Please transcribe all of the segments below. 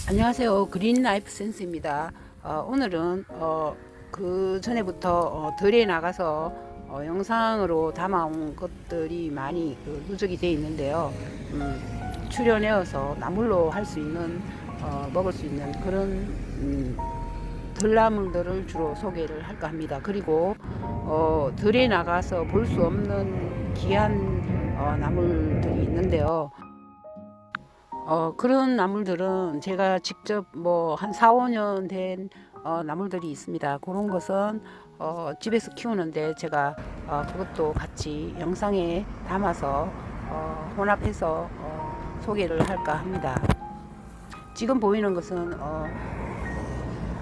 안녕하세요. 그린 라이프 센스입니다. 오늘은 그 전에부터 들에 나가서 영상으로 담아온 것들이 많이 누적이 되어 있는데요. 출연해서 나물로 할 수 있는 먹을 수 있는 그런 들나물들을 주로 소개를 할까 합니다. 그리고 들에 나가서 볼 수 없는 귀한 나물들이 있는데요. 그런 나물들은 제가 직접 뭐 한 4, 5년 된 나물들이 있습니다. 그런 것은 집에서 키우는데 제가 그것도 같이 영상에 담아서 혼합해서 소개를 할까 합니다. 지금 보이는 것은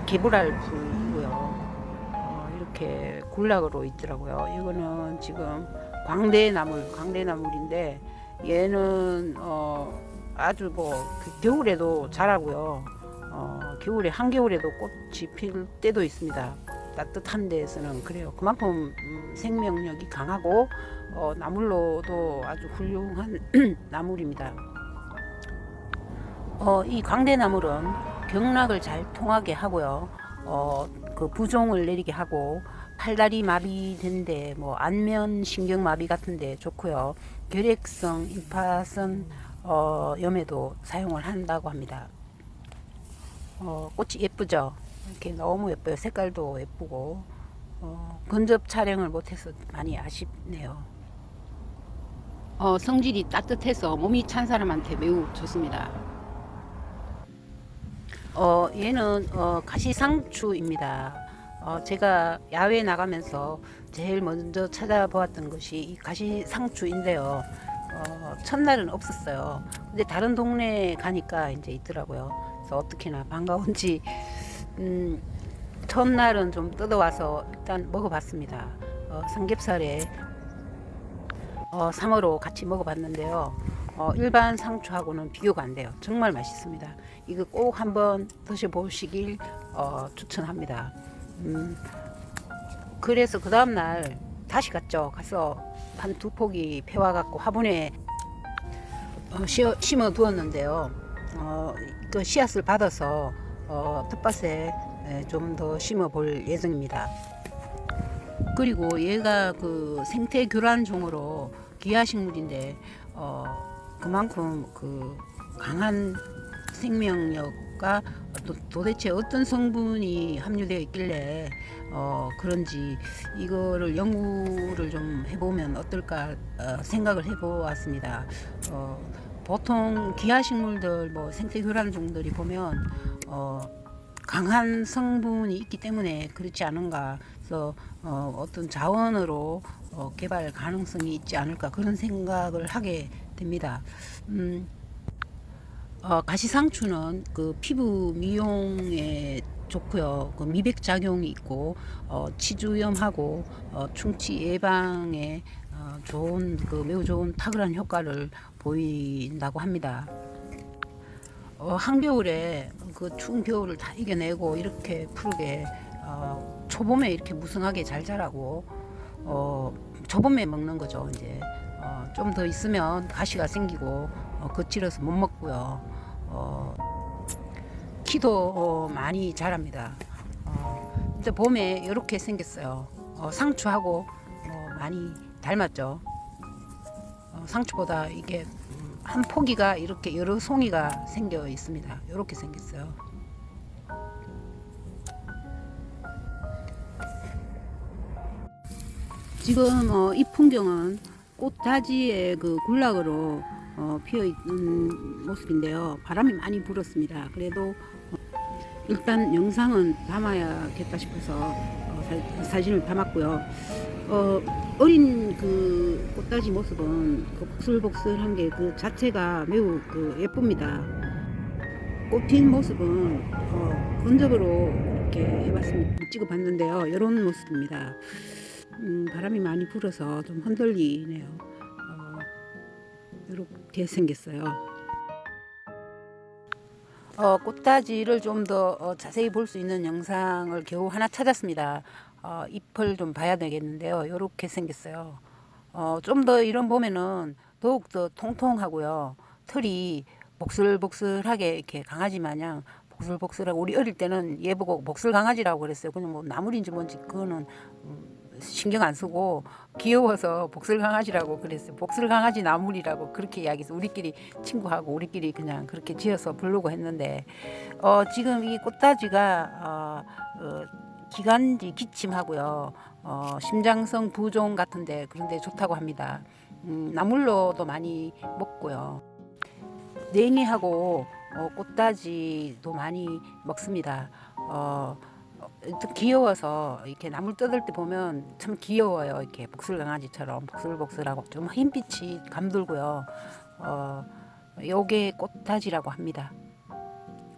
개불알풀이고요. 이렇게 군락으로 있더라고요. 이거는 지금 광대나물인데 얘는 아주 겨울에도 자라고요. 겨울에 한겨울에도 꽃이 필 때도 있습니다. 따뜻한 데에서는 그래요. 그만큼 생명력이 강하고 나물로도 아주 훌륭한 나물입니다. 이 광대나물은 경락을 잘 통하게 하고요. 그 부종을 내리게 하고 팔다리 마비된데 뭐 안면 신경 마비 같은데 좋고요. 결핵성 임파선 염에도 사용을 한다고 합니다. 꽃이 예쁘죠? 이렇게 너무 예뻐요. 색깔도 예쁘고 근접 촬영을 못해서 많이 아쉽네요. 성질이 따뜻해서 몸이 찬 사람한테 매우 좋습니다. 얘는 가시상추입니다. 제가 야외에 나가면서 제일 먼저 찾아보았던 것이 이 가시상추인데요. 첫날은 없었어요. 근데 다른 동네에 가니까 이제 있더라고요. 그래서 어떻게나 반가운지 첫날은 좀 뜯어와서 일단 먹어봤습니다. 삼겹살에 상어로 같이 먹어봤는데요. 일반 상추하고는 비교가 안 돼요. 정말 맛있습니다. 이거 꼭 한번 드셔보시길 추천합니다. 그래서 그 다음날 다시 갔죠. 가서 한 두 포기 패와갖고 화분에 심어 두었는데요. 그 씨앗을 받아서 텃밭에 좀 더 심어 볼 예정입니다. 그리고 얘가 그 생태 교란종으로 귀하식물인데 그만큼 그 강한 생명력과 도대체 어떤 성분이 함유되어 있길래 그런지 이거를 연구를 좀 해보면 어떨까 생각을 해보았습니다. 보통 귀하식물들 뭐 생태교란종들이 보면 강한 성분이 있기 때문에 그렇지 않은가. 그래서 어떤 자원으로 개발 가능성이 있지 않을까 그런 생각을 하게 됩니다. 가시상추는 그 피부 미용에 좋고요. 그 미백 작용이 있고 치주염하고 충치 예방에 좋은 매우 좋은 탁월한 효과를 보인다고 합니다. 한겨울에 그 추운 겨울을 다 이겨내고 이렇게 푸르게 초봄에 이렇게 무성하게 잘 자라고 초봄에 먹는 거죠. 이제 좀 더 있으면 가시가 생기고 거칠어서 못 먹고요. 키도 많이 자랍니다. 근데 봄에 이렇게 생겼어요. 상추하고 많이 닮았죠. 상추보다 이게 한 포기가 이렇게 여러 송이가 생겨 있습니다. 이렇게 생겼어요. 지금 이 풍경은 꽃다지의 그 군락으로 피어 있는 모습인데요. 바람이 많이 불었습니다. 그래도 일단 영상은 담아야겠다 싶어서 사진을 담았고요. 어린 그 꽃다지 모습은 그 복슬복슬한 게 그 자체가 매우 예쁩니다. 꽃핀 모습은 근접으로 이렇게 해봤습니다. 찍어봤는데요. 이런 모습입니다. 바람이 많이 불어서 좀 흔들리네요. 이렇게 생겼어요. 꽃다지를 좀 더 자세히 볼 수 있는 영상을 겨우 하나 찾았습니다. 잎을 좀 봐야 되겠는데요. 이렇게 생겼어요. 좀 더 이런 보면은 더욱 더 통통하고요. 털이 복슬복슬하게 이렇게 강아지 마냥 복슬복슬하고, 우리 어릴 때는 얘 보고 복슬 강아지라고 그랬어요. 그냥 뭐 나물인지 뭔지 그거는 신경 안 쓰고 귀여워서 복슬 강아지라고 그랬어요. 복슬 강아지 나물이라고 그렇게 이야기해서 우리끼리 친구하고 우리끼리 그냥 그렇게 지어서 부르고 했는데, 지금 이 꽃다지가 기관지 기침하고요, 심장성 부종 같은데 그런데 좋다고 합니다. 나물로도 많이 먹고요. 냉이하고 꽃다지도 많이 먹습니다. 귀여워서 이렇게 나물 뜯을 때 보면 참 귀여워요. 이렇게 복슬 강아지처럼 복슬복슬하고 좀 흰빛이 감돌고요. 요게 꽃다지라고 합니다.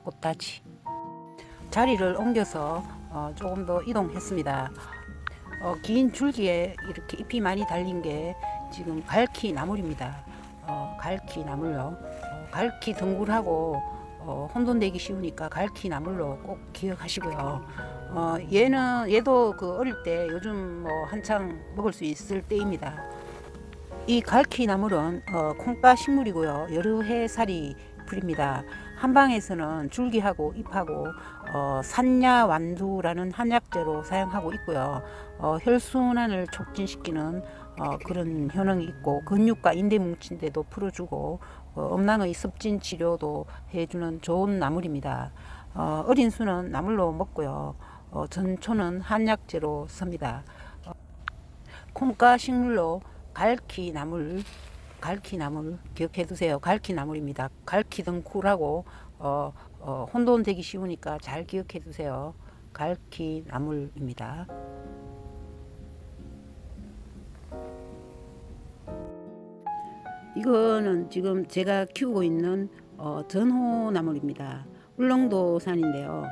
꽃다지. 자리를 옮겨서 조금 더 이동했습니다. 긴 줄기에 이렇게 잎이 많이 달린 게 지금 갈퀴 나물입니다. 갈퀴 나물로, 갈퀴 덩굴하고 혼돈되기 쉬우니까 갈퀴 나물로 꼭 기억하시고요. 얘도 그 어릴 때 요즘 뭐 한창 먹을 수 있을 때입니다. 이 갈퀴 나물은 콩가 식물이고요. 여러 해 살이 풀입니다. 한방에서는 줄기하고 잎하고 산야완두라는 한약재로 사용하고 있고요. 혈순환을 촉진시키는 그런 효능이 있고, 근육과 인대 뭉친 데도 풀어주고, 엄낭의 습진 치료도 해주는 좋은 나물입니다. 어린 수는 나물로 먹고요. 전초는 한약재로 씁니다. 콩가 식물로 갈퀴 나물 기억해 두세요. 갈퀴 나물입니다. 갈퀴 덩쿨하고 혼돈되기 쉬우니까 잘 기억해 두세요. 갈퀴 나물입니다. 이거는 지금 제가 키우고 있는 전호나물입니다. 울릉도 산인데요.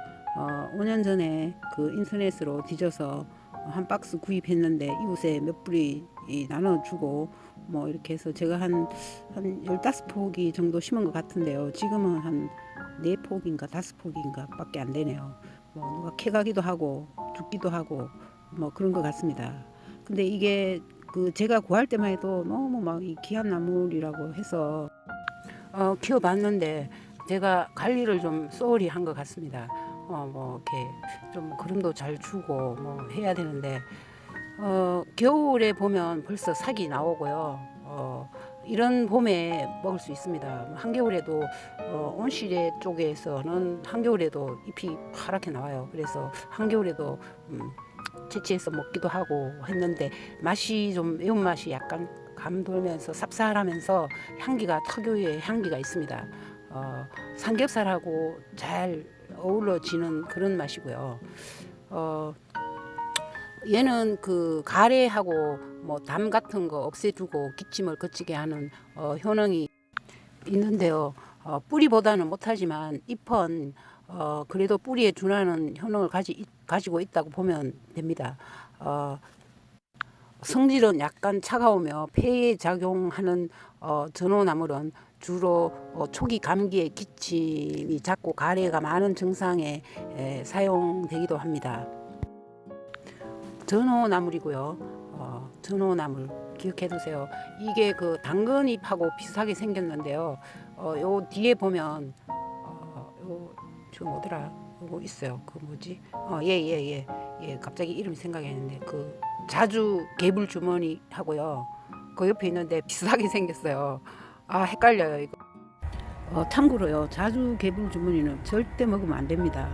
5년 전에 그 인터넷으로 뒤져서 한 박스 구입했는데 이웃에 몇 뿌리 나눠주고 뭐 이렇게 해서 제가 한 15포기 정도 심은 것 같은데요. 지금은 한 4포기인가 5포기인가 밖에 안 되네요. 뭐 누가 캐가기도 하고 죽기도 하고 뭐 그런 것 같습니다. 근데 이게 그 제가 구할 때만 해도 너무 막 이 귀한 나물이라고 해서 키워봤는데, 제가 관리를 좀 소홀히 한 것 같습니다. 뭐 이렇게 좀 그름도 잘 주고 뭐 해야 되는데, 겨울에 보면 벌써 삭이 나오고요. 이런 봄에 먹을 수 있습니다. 한겨울에도 온실에 쪽에서는 한겨울에도 잎이 파랗게 나와요. 그래서 한겨울에도 채취해서 먹기도 하고 했는데, 맛이 좀 매운맛이 약간 감돌면서 쌉쌀하면서 향기가, 특유의 향기가 있습니다. 삼겹살하고 잘 어우러지는 그런 맛이고요. 얘는 그 가래하고 뭐 담 같은 거 없애주고 기침을 거치게 하는 효능이 있는데요. 뿌리보다는 못하지만 잎은 그래도 뿌리에 준하는 효능을 가지고 있다고 보면 됩니다. 성질은 약간 차가우며 폐에 작용하는 전호나물은 주로 초기 감기에 기침이 잦고 가래가 많은 증상에 사용되기도 합니다. 전호나물이고요. 전호나물 기억해 두세요. 이게 그 당근잎하고 비슷하게 생겼는데요. 요 뒤에 보면 저 뭐더라? 요거 있어요. 그 뭐지? 예. 갑자기 이름이 생각이 안 나는데, 그 자주 개불 주머니 하고요. 그 옆에 있는데 비슷하게 생겼어요. 헷갈려요 이거. 참고로요, 자주 개불 주머니는 절대 먹으면 안 됩니다.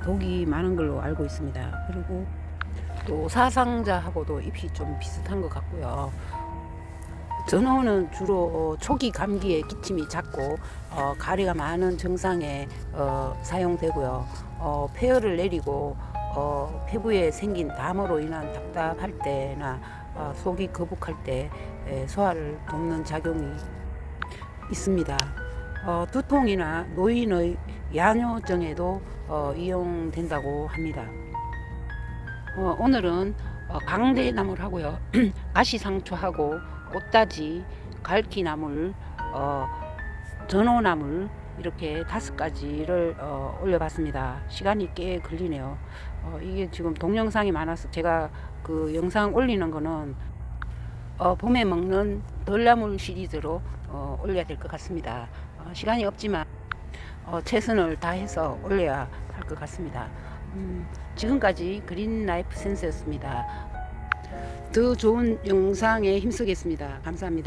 독이 많은 걸로 알고 있습니다. 그리고 또 사상자하고도 잎이 좀 비슷한 것 같고요. 전호는 주로 초기 감기에 기침이 잦고 가래가 많은 증상에 사용되고요. 폐열을 내리고 피부에 생긴 담으로 인한 답답할 때나 속이 거북할 때 소화를 돕는 작용이 있습니다. 두통이나 노인의 야뇨증에도 이용된다고 합니다. 오늘은 강대나물하고요, 가시상추하고 꽃다지, 갈퀴나물, 전호나물 이렇게 5가지를 올려봤습니다. 시간이 꽤 걸리네요. 이게 지금 동영상이 많아서 제가 그 영상 올리는 거는 봄에 먹는 덜나물 시리즈로 올려야 될 것 같습니다. 시간이 없지만 최선을 다해서 올려야 할 것 같습니다. 지금까지 그린 라이프 센스였습니다. 더 좋은 영상에 힘쓰겠습니다. 감사합니다.